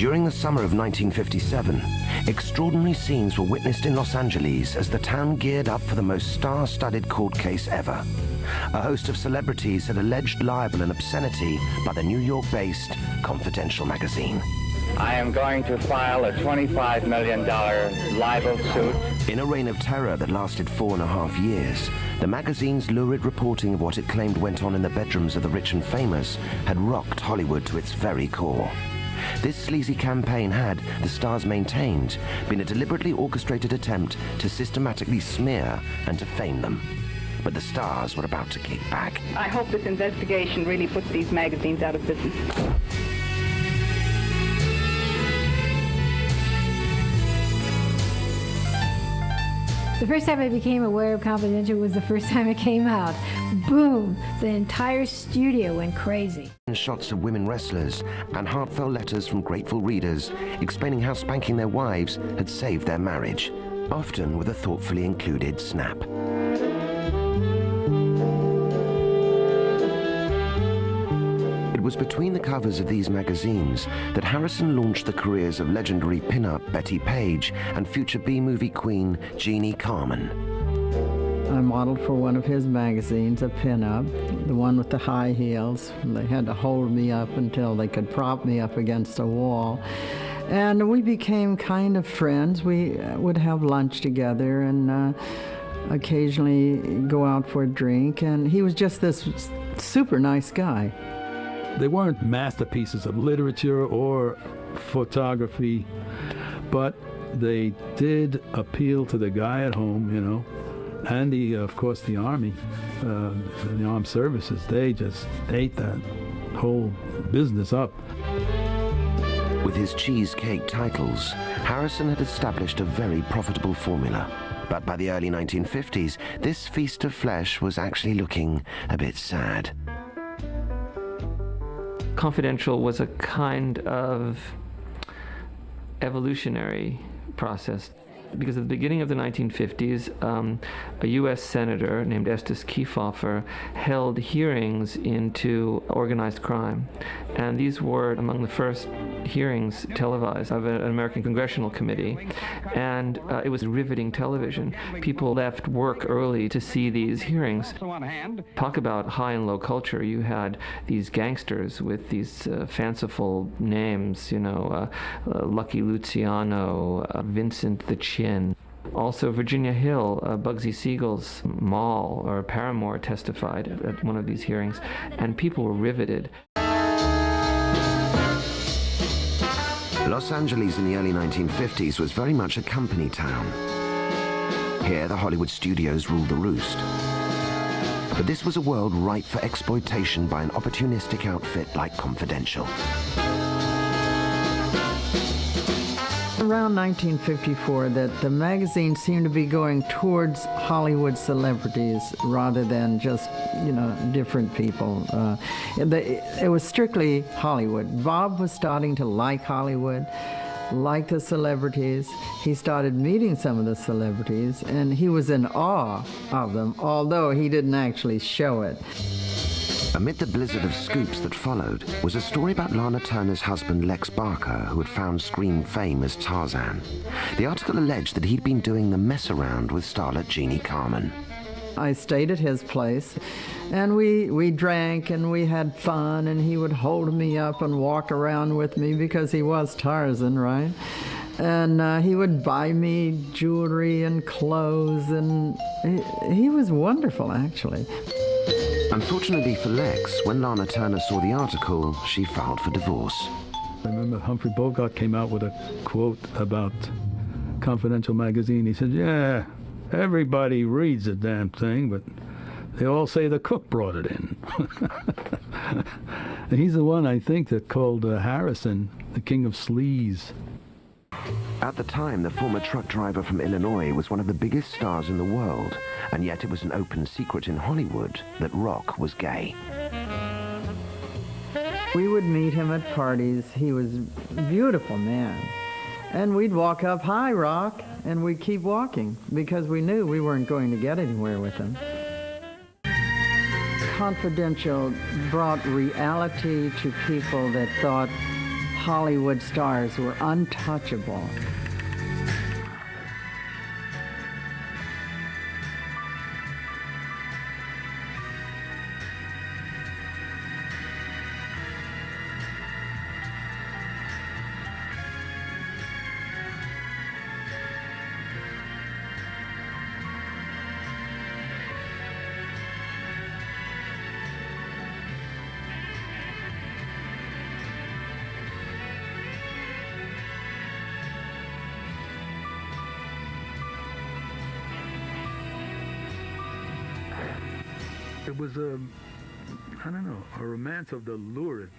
During the summer of 1957, extraordinary scenes were witnessed in Los Angeles as the town geared up for the most star-studded court case ever. A host of celebrities had alleged libel and obscenity by the New York-based Confidential magazine. I am going to file a $25 million libel suit. In a reign of terror that lasted 4.5 years, the magazine's lurid reporting of what it claimed went on in the bedrooms of the rich and famous had rocked Hollywood to its very core. This sleazy campaign had, the stars maintained, been a deliberately orchestrated attempt to systematically smear and defame them. But the stars were about to kick back. I hope this investigation really puts these magazines out of business. The first time I became aware of Confidential was the first time it came out. Boom! The entire studio went crazy. Shots of women wrestlers and heartfelt letters from grateful readers explaining how spanking their wives had saved their marriage, often with a thoughtfully included snap. It was between the covers of these magazines that Harrison launched the careers of legendary pin-up Betty Page and future B-movie queen Jeanne Carmen. I modeled for one of his magazines, a pin-up, the one with the high heels. They had to hold me up until they could prop me up against a wall. And we became kind of friends. We would have lunch together and occasionally go out for a drink. And he was just this super nice guy. They weren't masterpieces of literature or photography, but they did appeal to the guy at home, you know, and of course, the Army, the armed services. They just ate that whole business up. With his cheesecake titles, Harrison had established a very profitable formula. But by the early 1950s, this feast of flesh was actually looking a bit sad. Confidential was a kind of evolutionary process, because at the beginning of the 1950s, a U.S. senator named Estes Kefauver held hearings into organized crime. And these were among the first hearings televised of an American Congressional Committee. And it was riveting television. People left work early to see these hearings. Talk about high and low culture. You had these gangsters with these fanciful names, you know, Lucky Luciano, Vincent the Chin. Also, Virginia Hill, Bugsy Siegel's Mall or Paramore testified at one of these hearings, and people were riveted. Los Angeles in the early 1950s was very much a company town. Here, the Hollywood studios ruled the roost. But this was a world ripe for exploitation by an opportunistic outfit like Confidential. Around 1954, that the magazine seemed to be going towards Hollywood celebrities rather than just, you know, different people. It was strictly Hollywood. Bob was starting to like Hollywood, like the celebrities. He started meeting some of the celebrities, and he was in awe of them, although he didn't actually show it. Amid the blizzard of scoops that followed was a story about Lana Turner's husband Lex Barker, who had found screen fame as Tarzan. The article alleged that he'd been doing the mess around with starlet Jeanne Carmen. I stayed at his place, and we drank and we had fun, and he would hold me up and walk around with me because he was Tarzan, right? And he would buy me jewelry and clothes, and he was wonderful, actually. Unfortunately for Lex, when Lana Turner saw the article, she filed for divorce. I remember Humphrey Bogart came out with a quote about Confidential magazine. He said, yeah, everybody reads the damn thing, but they all say the cook brought it in. And he's the one, I think, that called Harrison the king of sleaze. At the time, the former truck driver from Illinois was one of the biggest stars in the world, and yet it was an open secret in Hollywood that rock was gay. We would meet him at parties. He was a beautiful man. And we'd walk up, hi, Rock, and we'd keep walking because we knew we weren't going to get anywhere with him. Confidential brought reality to people that thought Hollywood stars were untouchable. It was I don't know, a romance of the lurid.